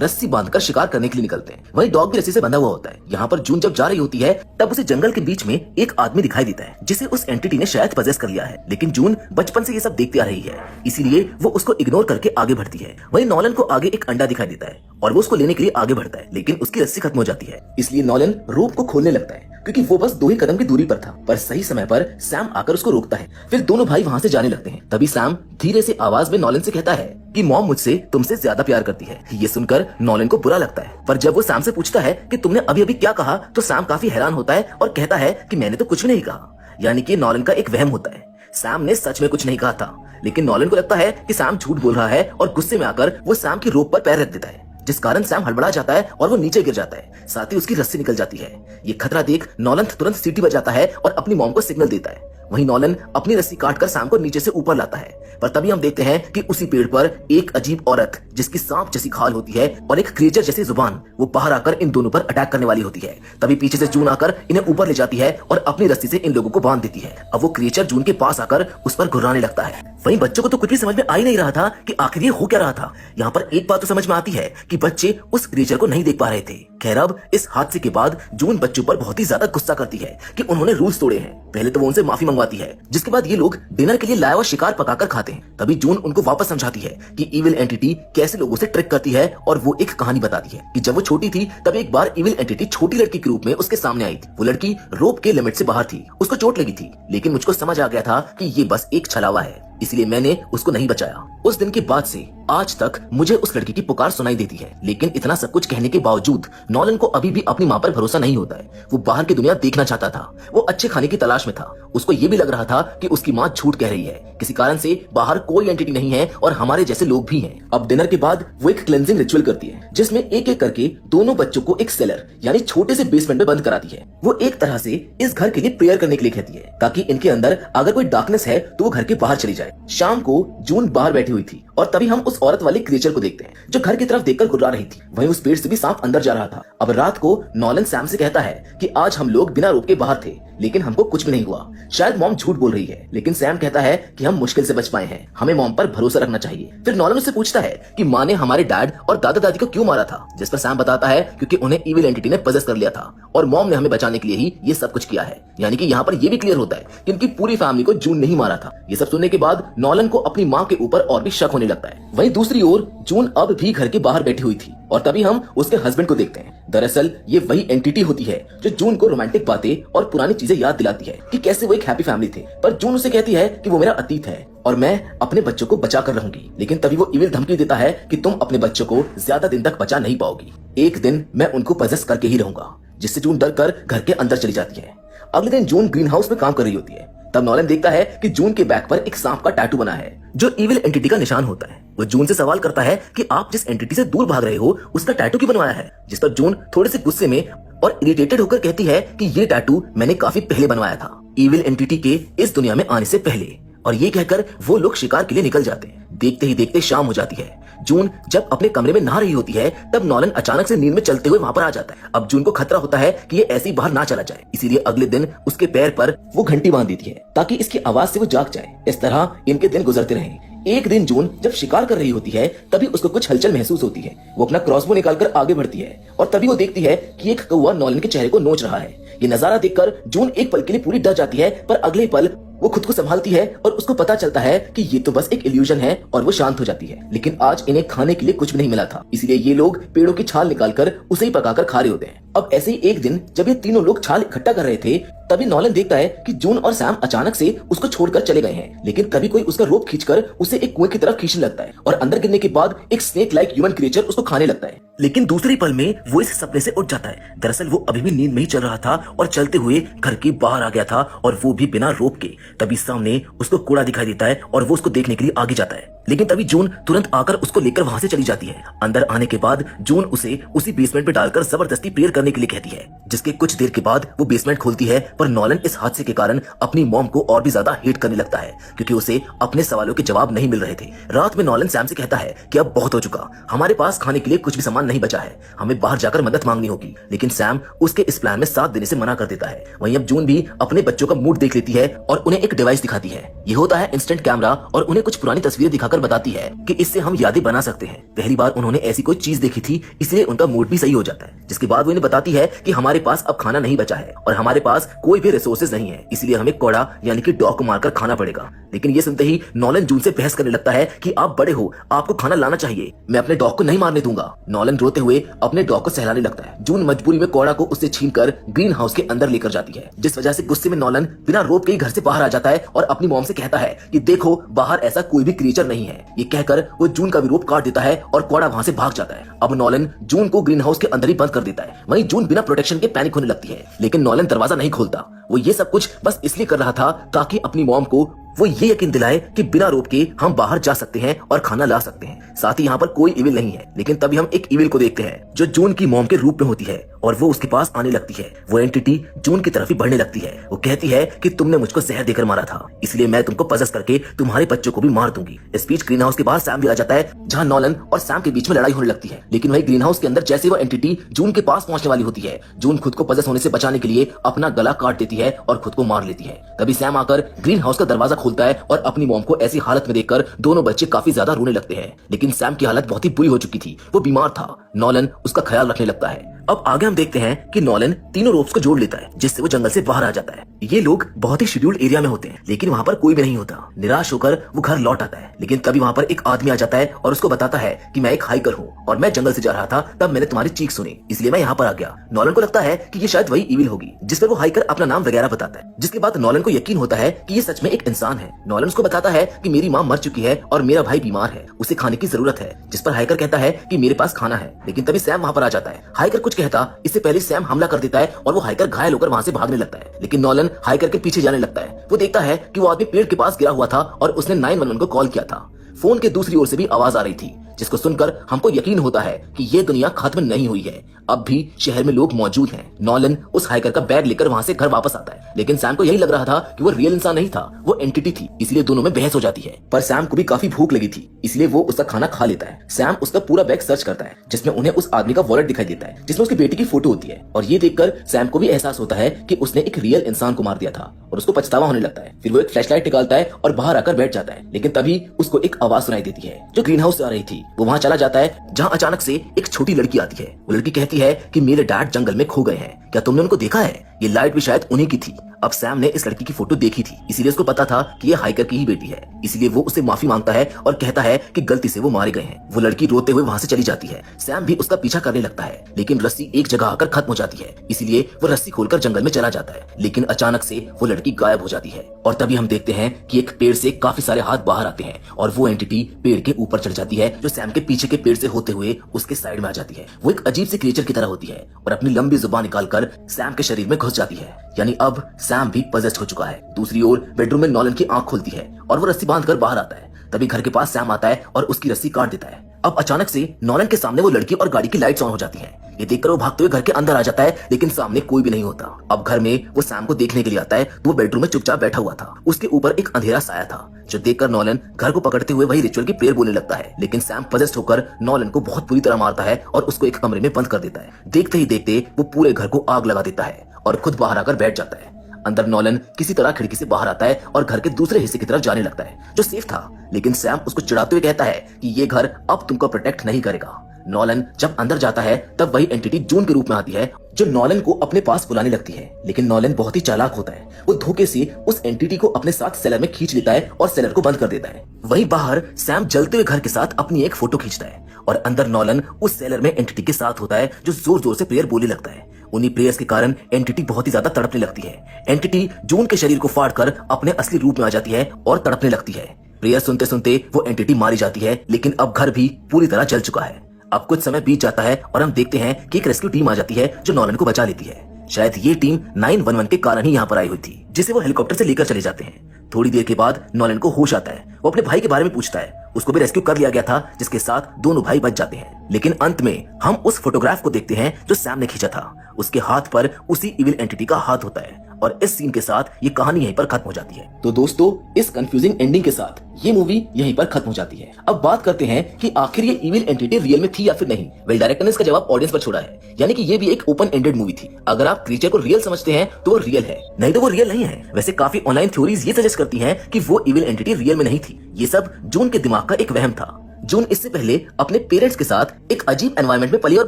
रस्सी बांधकर शिकार करने के लिए निकलते हैं। वहीं डॉग भी रस्सी से बंधा हुआ होता है। यहाँ पर जून जब जा रही होती है तब उसे जंगल के बीच में एक आदमी दिखाई देता है जिसे उस एंटिटी ने शायद पजेस कर लिया है, लेकिन जून बचपन से ये सब देखती आ रही है, इसीलिए वो उसको इग्नोर करके आगे बढ़ती है। वहीं नॉलन को आगे एक अंडा दिखाई देता है और वो उसको लेने के लिए आगे बढ़ता है, लेकिन उसकी रस्सी खत्म हो जाती है। इसलिए नॉलन रोप को खोलने लगता है क्योंकि वो बस 2 ही कदम की दूरी पर था, पर सही समय पर सैम आकर उसको रोकता है। फिर दोनों भाई वहाँ से जाने लगते हैं। तभी सैम धीरे से आवाज में नॉलन से कहता है कि मॉम मुझसे तुमसे ज्यादा प्यार करती है। ये सुनकर नॉलन को बुरा लगता है, पर जब वो सैम से पूछता है कि तुमने अभी अभी क्या कहा, तो सैम काफी हैरान होता है और कहता है कि मैंने तो कुछ भी नहीं कहा। यानी कि नॉलन का एक वहम होता है, सैम ने सच में कुछ नहीं कहा था। लेकिन नॉलन को लगता है कि सैम झूठ बोल रहा है और गुस्से में आकर वो सैम की रोप पर पैर रख देता है, जिस कारण सैम हड़बड़ा जाता है और वो नीचे गिर जाता है, साथ ही उसकी रस्सी निकल जाती है। ये खतरा देख नॉलन तुरंत सीटी बजाता है और अपनी मॉम को सिग्नल देता है। वहीं नॉलन अपनी रस्सी काटकर सैम को नीचे से ऊपर लाता है, पर तभी हम देखते हैं कि उसी पेड़ पर एक अजीब औरत जिसकी सांप जैसी खाल होती है और एक क्रिएचर जैसी जुबान, वो बाहर आकर इन दोनों पर अटैक करने वाली होती है। तभी पीछे से जून आकर इन्हें ऊपर ले जाती है और अपनी रस्सी से इन लोगों को बांध देती है। अब वो क्रिएचर जून के पास आकर उस पर घुर्राने लगता है। वहीं बच्चों को तो कुछ भी समझ में आ ही नहीं रहा था कि आखिर ये हो क्या रहा था। यहाँ पर एक बात तो समझ में आती है कि बच्चे उस क्रिएचर को नहीं देख पा रहे थे। खैर, अब इस हादसे के बाद जून बच्चों पर बहुत ही ज्यादा गुस्सा करती है कि उन्होंने रूल्स तोड़े हैं। पहले तो वो उनसे माफी मंगवाती है, जिसके बाद ये लोग डिनर के लिए लाया हुआ शिकार पकाकर खाते हैं। तभी जून उनको वापस समझाती है कि इविल एंटिटी कैसे लोगों से ट्रिक करती है, और वो एक कहानी बताती है कि जब वो छोटी थी तब एक बार इविल एंटिटी छोटी लड़की के रूप में उसके सामने आई थी। वो लड़की रोप के लिमिट से बाहर थी, उसको चोट लगी थी, लेकिन मुझको समझ आ गया था कि ये बस एक छलावा है, इसलिए मैंने उसको नहीं बचाया। उस दिन के बाद से आज तक मुझे उस लड़की की पुकार सुनाई देती है। लेकिन इतना सब कुछ कहने के बावजूद नॉलन को अभी भी अपनी माँ पर भरोसा नहीं होता है। वो बाहर की दुनिया देखना चाहता था, वो अच्छे खाने की तलाश में था। उसको ये भी लग रहा था कि उसकी माँ झूठ कह रही है, किसी कारण से बाहर कोई एंटिटी नहीं है और हमारे जैसे लोग भी हैं। अब डिनर के बाद वो एक क्लेंजिंग रिचुअल करती है, जिसमें एक एक करके दोनों बच्चों को एक सेलर यानी छोटे से बेसमेंट में बंद कराती है। वो एक तरह से इस घर के लिए प्रेयर करने के लिए कहती है, ताकि इनके अंदर अगर कोई डार्कनेस है तो वो घर के बाहर चली जाए। शाम को जून बाहर बैठी हुई थी और तभी हम उस औरत वाले क्रिएचर को देखते हैं जो घर की तरफ देखकर गुर्रा रही थी। वहीं उस पेड़ से भी सांप अंदर जा रहा था। अब रात को नॉलन सैम से कहता है कि आज हम लोग बिना रोक के बाहर थे, लेकिन हमको कुछ भी नहीं हुआ। शायद मॉम झूठ बोल रही है, लेकिन सैम कहता है कि हम मुश्किल से बच पाए हैं, हमें मॉम पर भरोसा रखना चाहिए। फिर नॉलन उससे पूछता है कि माँ ने हमारे डैड और दादा दादी को क्यों मारा था, जिस पर सैम बताता है क्योंकि उन्हें इविल एंटिटी ने पजेस कर लिया था और मॉम ने हमें बचाने के लिए ही ये सब कुछ किया है। यानी कि यहाँ पर ये भी क्लियर होता है कि उनकी पूरी फैमिली को जून नहीं मारा था। ये सब सुनने के बाद नॉलन को अपनी माँ के ऊपर और भी शक होने लगता है। वहीं दूसरी ओर जून अब भी घर के बाहर बैठी हुई थी और तभी हम उसके हस्बैंड को देखते हैं। दरअसल ये वही एंटिटी होती है जो जून को रोमांटिक बातें और पुरानी चीजें याद दिलाती है कि कैसे वो एक हैप्पी फैमिली थे। पर जून उसे कहती है कि वो मेरा अतीत है और मैं अपने बच्चों को बचा कर रहूंगी। लेकिन तभी वो इविल धमकी देता है कि तुम अपने बच्चों को ज्यादा दिन तक बचा नहीं पाओगी, एक दिन मैं उनको पजेस करके ही रहूंगा। जिससे जून डर कर घर के अंदर चली जाती है। अगले दिन जून ग्रीन हाउस में काम कर रही होती है। तब नॉलन देखता है कि जून के बैक पर एक सांप का टैटू बना है जो इविल एंटिटी का निशान होता है। वो जून से सवाल करता है कि आप जिस एंटिटी से दूर भाग रहे हो उसका टैटू क्यों बनवाया है, जिस पर जून थोड़े से गुस्से में और इरिटेटेड होकर कहती है कि ये टैटू मैंने काफी पहले बनवाया था, इविल एंटिटी के इस दुनिया में आने से पहले। और ये कहकर वो लोग शिकार के लिए निकल जाते हैं। देखते ही देखते शाम हो जाती है। जून जब अपने कमरे में नहा रही होती है तब नॉलन अचानक से नींद में चलते हुए वहां पर आ जाता है। अब जून को खतरा होता है कि ये ऐसे ही बाहर ना चला जाए, इसीलिए अगले दिन उसके पैर पर वो घंटी बांध देती है ताकि इसकी आवाज से वो जाग जाए। इस तरह इनके दिन गुजरते रहे। एक दिन जून जब शिकार कर रही होती है तभी उसको कुछ हलचल महसूस होती है। वो अपना क्रॉसबो निकालकर आगे बढ़ती है और तभी वो देखती है कि एक कौवा नॉलन के चेहरे को नोच रहा है। ये नजारा देखकर जून एक पल के लिए पूरी डर जाती है, पर अगले पल वो खुद को संभालती है और उसको पता चलता है कि ये तो बस एक इल्यूजन है और वो शांत हो जाती है। लेकिन आज इन्हें खाने के लिए कुछ भी नहीं मिला था, इसलिए ये लोग पेड़ों की छाल निकालकर उसे ही पकाकर खा रहे होते हैं। अब ऐसे ही एक दिन जब ये तीनों लोग छाल इकट्ठा कर रहे थे तभी नॉलन देखता है कि जून और सैम अचानक से उसको छोड़कर चले गए हैं। लेकिन तभी कोई उसका रोप खींचकर उसे एक कुएं की तरफ खींचने लगता है और अंदर गिरने के बाद एक स्नेक लाइक ह्यूमन क्रिएचर उसको खाने लगता है। लेकिन दूसरी पल में वो इस सपने से उठ जाता है। दरअसल वो अभी भी नींद में ही चल रहा था और चलते हुए घर के बाहर आ गया था और वो भी बिना रोप के। तभी सामने उसको कूड़ा दिखाई देता है और वो उसको देखने के लिए आगे जाता है। लेकिन तभी जून तुरंत आकर उसको लेकर वहां से चली जाती है। अंदर आने के बाद जून उसे उसी बेसमेंट में डालकर जबरदस्ती प्रेयर करने के लिए कहती है, जिसके कुछ देर के बाद वो बेसमेंट खोलती है पर नॉलन इस हादसे के कारण अपनी मॉम को और भी ज्यादा हेट करने लगता है क्योंकि उसे अपने सवालों के जवाब नहीं मिल रहे थे। रात में नॉलन सैम से कहता है कि अब बहुत हो चुका, हमारे पास खाने के लिए कुछ भी सामान नहीं बचा है, हमें बाहर जाकर मदद मांगनी होगी। लेकिन सैम उसके इस प्लान में साथ देने से मना कर देता है। वहीं अब जून भी अपने बच्चों का मूड देख लेती है और उन्हें एक डिवाइस दिखाती है। ये होता है इंस्टेंट कैमरा और उन्हें कुछ पुरानी तस्वीरें दिखाकर बताती है कि इससे हम यादें बना सकते हैं। पहली बार उन्होंने ऐसी कोई चीज देखी थी, इसलिए उनका मूड भी सही हो जाता है। जिसके बाद वो इन्हें बताती है कि हमारे पास अब खाना नहीं बचा है और हमारे पास कोई भी रिसोर्सेज नहीं है, इसलिए हमें कोड़ा यानी कि डॉग को मारकर खाना पड़ेगा। लेकिन ये सुनते ही नॉलन जून से बहस करने लगता है कि आप बड़े हो, आपको खाना लाना चाहिए, मैं अपने डॉग को नहीं मारने दूंगा। नॉलन रोते हुए अपने डॉग को सहलाने लगता है। जून मजबूरी में कोड़ा को उससे छीनकर ग्रीन हाउस के अंदर लेकर जाती है, जिस वजह से गुस्से में नॉलन बिना रोक के ही घर से बाहर आ जाता है और अपनी मॉम से कहता है कि देखो बाहर ऐसा कोई भी क्रिएचर नहीं है। ये कहकर वो जून का भी रोप काट देता है और कोड़ा वहां से भाग जाता है। अब नॉलन जून को ग्रीन हाउस के अंदर ही बंद कर देता है। वहीं जून बिना प्रोटेक्शन के पैनिक होने लगती है, लेकिन नॉलन दरवाजा नहीं खोलता। वो ये सब कुछ बस इसलिए कर रहा था ताकि अपनी मॉम को वो ये यकीन दिलाए कि बिना रोप के हम बाहर जा सकते हैं और खाना ला सकते हैं। साथ ही यहाँ पर कोई इविल नहीं है। लेकिन तभी हम एक इविल को देखते हैं जो जून की मॉम के रूप में होती है और वो उसके पास आने लगती है। वो एंटिटी जून की तरफ ही बढ़ने लगती है। वो कहती है कि तुमने मुझको जहर देकर मारा था, इसलिए मैं तुमको पजेस करके तुम्हारे बच्चों को भी मार दूंगी। इस बीच ग्रीन हाउस के बाहर सैम भी आ जाता है, जहाँ नॉलन और सैम के बीच में लड़ाई होने लगती है। लेकिन वही ग्रीन हाउस के अंदर जैसे वो एंटिटी जून के पास पहुंचने वाली होती है, जून खुद को पजेस होने से बचाने के लिए अपना गला काट देती है और खुद को मार लेती है। तभी सैम आकर ग्रीन हाउस का दरवाजा खोलता है और अपनी मॉम को ऐसी हालत में देखकर दोनों बच्चे काफी ज्यादा रोने लगते हैं। लेकिन सैम की हालत बहुत ही बुरी हो चुकी थी, वो बीमार था। नॉलन उसका ख्याल रखने लगता है। अब आगे हम देखते हैं कि नॉलन तीनों रोप्स को जोड़ लेता है, जिससे वो जंगल से बाहर आ जाता है। ये लोग बहुत ही शेड्यूल्ड एरिया में होते हैं, लेकिन वहाँ पर कोई भी नहीं होता। निराश होकर वो घर लौट आता है, लेकिन तभी वहाँ पर एक आदमी आ जाता है और उसको बताता है कि मैं एक हाइकर हूँ और मैं जंगल से जा रहा था, तब मैंने तुम्हारी चीख सुनी, इसलिए मैं यहाँ पर आ गया। नॉलन को लगता है कि ये शायद वही इविल होगी, जिस पर वो हाइकर अपना नाम वगैरह बताता है। जिसके बाद नॉलन को यकीन होता है कि ये सच में एक इंसान है। नॉलन उसको बताता है कि मेरी माँ मर चुकी है और मेरा भाई बीमार है, उसे खाने की जरूरत है। जिस पर हाइकर कहता है कि मेरे पास खाना है। लेकिन तभी सैम वहाँ पर आ जाता है। हाइकर कुछ कहता, इससे पहले सैम हमला कर देता है और वो हाइकर घायल होकर वहां से भागने लगता है। लेकिन नॉलन हाइकर के पीछे जाने लगता है। वो देखता है कि वो आदमी पेड़ के पास गिरा हुआ था और उसने 911 को कॉल किया था। फोन के दूसरी ओर से भी आवाज आ रही थी, जिसको सुनकर हमको यकीन होता है कि ये दुनिया खत्म नहीं हुई है, अब भी शहर में लोग मौजूद हैं। नॉलन उस हाइकर का बैग लेकर वहां से घर वापस आता है, लेकिन सैम को यही लग रहा था कि वो रियल इंसान नहीं था, वो एंटिटी थी, इसलिए दोनों में बहस हो जाती है। पर सैम को भी काफी भूख लगी थी, इसलिए वो उसका खाना खा लेता है। सैम उसका पूरा बैग सर्च करता है, जिसमें उन्हें उस आदमी का वॉलेट दिखाई देता है, जिसमें उसकी बेटी की फोटो होती है। और ये देखकर सैम को भी एहसास होता है कि उसने एक रियल इंसान को मार दिया था और उसको पछतावा होने लगता है। फिर वो एक फ्लैशलाइट निकालता है और बाहर आकर बैठ जाता है। लेकिन तभी उसको एक आवाज सुनाई देती है जो ग्रीन हाउस से आ रही थी। वो वहां चला जाता है, जहां अचानक से एक छोटी लड़की आती है। वो लड़की कहती है कि मेरे डैड जंगल में खो गए हैं, क्या तुमने उनको देखा है? ये लाइट भी शायद उन्हीं की थी। अब सैम ने इस लड़की की फोटो देखी थी, इसीलिए उसको पता था कि ये हाइकर की ही बेटी है, इसलिए वो उससे माफी मांगता है और कहता है कि गलती से वो मारे गए हैं। वो लड़की रोते हुए वहां से चली जाती है। सैम भी उसका पीछा करने लगता है, लेकिन रस्सी एक जगह आकर खत्म हो जाती है, इसलिए वो रस्सी खोलकर जंगल में चला जाता है। लेकिन अचानक से वो लड़की गायब हो जाती है और तभी हम देखते हैं कि एक पेड़ से काफी सारे हाथ बाहर आते हैं और वो एंटिटी पेड़ के ऊपर चढ़ जाती है, जो सैम के पीछे के पेड़ से होते हुए उसके साइड में आ जाती है। वो एक अजीब सी क्रिएचर की तरह होती है और अपनी लंबी जुबान निकालकर सैम के शरीर में घुस जाती है। यानी अब सैम भी पजेस्ड हो चुका है। दूसरी ओर बेडरूम में नॉलन की आंख खुलती है और वो रस्सी बांधकर बाहर आता है। तभी घर के पास सैम आता है और उसकी रस्सी काट देता है। अब अचानक से नॉलन के सामने वो लड़की और गाड़ी की लाइट्स ऑन हो जाती हैं। ये देखकर वो भागते हुए घर के अंदर आ जाता है, लेकिन सामने कोई भी नहीं होता। अब घर में वो सैम को देखने के लिए आता है तो वो बेडरूम में चुपचाप बैठा हुआ था। उसके ऊपर एक अंधेरा साया था, जो देखकर नॉलन घर को पकड़ते हुए वही रिचुअल की प्रेयर बोलने लगता है। लेकिन सैम पजेस्ड होकर नॉलन को बहुत बुरी तरह मारता है और उसको एक कमरे में बंद कर देता है। देखते ही देखते वो पूरे घर को आग लगा देता है और खुद बाहर आकर बैठ जाता है। अंदर नॉलन किसी तरह खिड़की से बाहर आता है और घर के दूसरे हिस्से की तरफ जाने लगता है, जो सेफ था। लेकिन सैम उसको चिढ़ाते हुए कहता है कि ये घर अब तुमको प्रोटेक्ट नहीं करेगा। नॉलन जब अंदर जाता है तब वही एंटिटी जून के रूप में आती है, जो नॉलन को अपने पास बुलाने लगती है। लेकिन नॉलन बहुत ही चालाक होता है, वो धोखे से उस एंटिटी को अपने साथ सेलर में खींच लेता है और सेलर को बंद कर देता है। वहीं बाहर सैम जलते हुए घर के साथ अपनी एक फोटो खींचता है और अंदर नॉलन उस सेलर में एंटिटी के साथ होता है, जो जोर जोर से प्रेयर बोलने लगता है। उन्हीं प्रेयर्स के कारण एंटिटी बहुत ही ज्यादा तड़पने लगती है। एंटिटी जून के शरीर को फाड़कर अपने असली रूप में आ जाती है और तड़पने लगती है। प्रेयर सुनते सुनते वो एंटिटी मारी जाती है, लेकिन अब घर भी पूरी तरह जल चुका है। अब कुछ समय बीत जाता है और हम देखते हैं कि एक रेस्क्यू टीम आ जाती है, जो नॉलन को बचा लेती है। शायद ये टीम 911 के कारण ही यहाँ पर आई हुई थी, जिसे वो हेलीकॉप्टर से लेकर चले जाते हैं। थोड़ी देर के बाद नॉलन को होश आता है। वो अपने भाई के बारे में पूछता है, उसको भी रेस्क्यू कर लिया गया था, जिसके साथ दोनों भाई बच जाते हैं। लेकिन अंत में हम उस फोटोग्राफ को देखते हैं जो सैम ने खींचा था। उसके हाथ पर उसी इविल एंटिटी का हाथ होता है। और इस सीन के साथ ये कहानी यहीं पर खत्म हो जाती है। तो दोस्तों, इस कंफ्यूजिंग एंडिंग के साथ ये मूवी यहीं पर खत्म हो जाती है। अब बात करते हैं कि आखिर ये इविल एंटिटी रियल में थी या फिर नहीं। वेल, डायरेक्टर ने इसका जवाब ऑडियंस पर छोड़ा है, यानी कि ये भी एक ओपन एंडेड मूवी थी। अगर आप क्रीचर को रियल समझते हैं तो वो रियल है, नहीं तो वो रियल नहीं है। वैसे काफी ऑनलाइन थ्योरीज ये सजेस्ट करती हैं कि वो इविल एंटिटी रियल में नहीं थी, ये सब जून के दिमाग का एक वहम था। जून इससे पहले अपने पेरेंट्स के साथ एक अजीब एनवायरनमेंट में पली और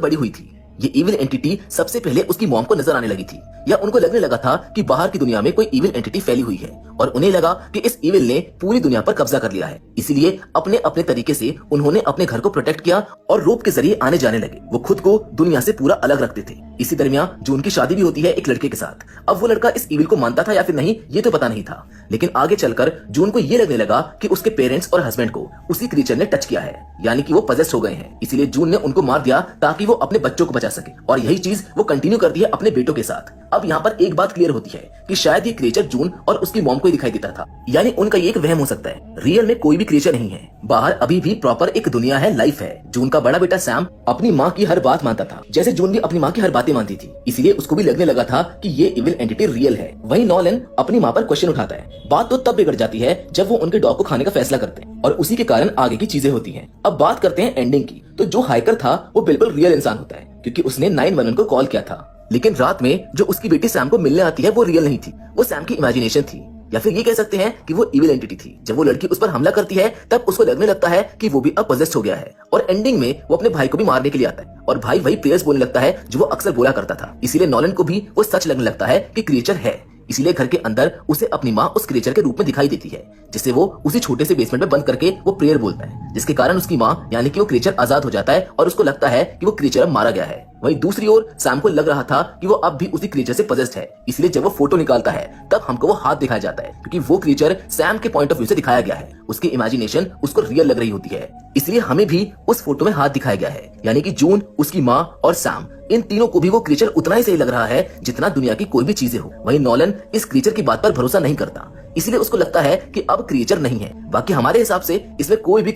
बड़ी हुई थी। ये इविल एंटिटी सबसे पहले उसकी मॉम को नजर आने लगी थी, या उनको लगने लगा था कि बाहर की दुनिया में कोई इविल एंटिटी फैली हुई है, और उन्हें लगा कि इस इविल ने पूरी दुनिया पर कब्जा कर लिया है। इसीलिए अपने अपने तरीके से उन्होंने अपने घर को प्रोटेक्ट किया और रोप के जरिए आने जाने लगे। वो खुद को दुनिया से पूरा अलग रखते थे। इसी दरमियान जून की शादी भी होती है एक लड़के के साथ। अब वो लड़का इस इविल को मानता था या फिर नहीं, ये तो पता नहीं था, लेकिन आगे चलकर जून को ये लगने लगा कि उसके पेरेंट्स और हस्बैंड को उसी क्रीचर ने टच किया है, यानी कि वो पजेस्ट हो गए हैं। इसीलिए जून ने उनको मार दिया ताकि वो अपने बच्चों को बचा सके, और यही चीज वो कंटिन्यू करती है अपने बेटों के साथ। अब यहाँ पर एक बात क्लियर होती है कि शायद ये क्रीचर जून और उसकी मॉम को ही दिखाई देता था, यानी उनका ये एक वहम हो सकता है। रियल में कोई भी क्रीचर नहीं है, बाहर अभी भी प्रॉपर एक दुनिया है, लाइफ है। जून का बड़ा बेटा सैम अपनी माँ की हर बात मानता था, जैसे जून भी अपनी माँ की हर बातें मानती थी। इसीलिए उसको भी लगने लगा था कि ये इविल एंटिटी रियल है। वहीं नॉलन अपनी माँ पर क्वेश्चन उठाता है। बात तो तब बिगड़ जाती है जब वो उनके डॉग को खाने का फैसला करते हैं, और उसी के कारण आगे की चीजें होती हैं। अब बात करते हैं एंडिंग की। तो जो हाइकर था वो बिल्कुल रियल इंसान होता है, क्योंकि उसने 911 को कॉल किया था। लेकिन रात में जो उसकी बेटी सैम को मिलने आती है वो रियल नहीं थी, वो सैम की इमेजिनेशन थी, या फिर ये कह सकते हैं कि वो इविल एंटिटी थी। जब वो लड़की उस पर हमला करती है तब उसको लगने लगता है कि वो भी अब पजेस्ट हो गया है, और एंडिंग में वो अपने भाई को भी मारने के लिए आता है, और भाई वही प्रेयर्स बोलने लगता है जो वो अक्सर बोला करता था। इसीलिए नॉलन को भी वो सच लगने लगता है कि क्रीचर है। इसीलिए घर के अंदर उसे अपनी माँ उस क्रीचर के रूप में दिखाई देती है, जिसे वो उसी छोटे से बेसमेंट में बंद करके वो प्रेयर बोलता है, जिसके कारण उसकी माँ यानी कि वो क्रीचर आजाद हो जाता है और उसको लगता है कि वो क्रीचर अब मारा गया है। वहीं दूसरी ओर सैम को लग रहा था कि वो अब भी उसी क्रीचर से पजेस्ड है, इसलिए जब वो फोटो निकालता है तब हमको वो हाथ दिखाया जाता है, क्योंकि वो क्रीचर सैम के पॉइंट ऑफ व्यू से दिखाया गया है। उसकी इमेजिनेशन उसको रियल लग रही होती है, इसलिए हमें भी उस फोटो में हाथ दिखाया गया है, यानी कि जून, उसकी माँ और सैम, इन तीनों को भी वो क्रीचर उतना ही सही लग रहा है जितना दुनिया की कोई भी चीजें हो। वहीं नॉलन इस क्रीचर की बात पर भरोसा नहीं करता, इसलिए उसको लगता है कि अब क्रीचर नहीं है। बाकी हमारे हिसाब से इसमें कोई भी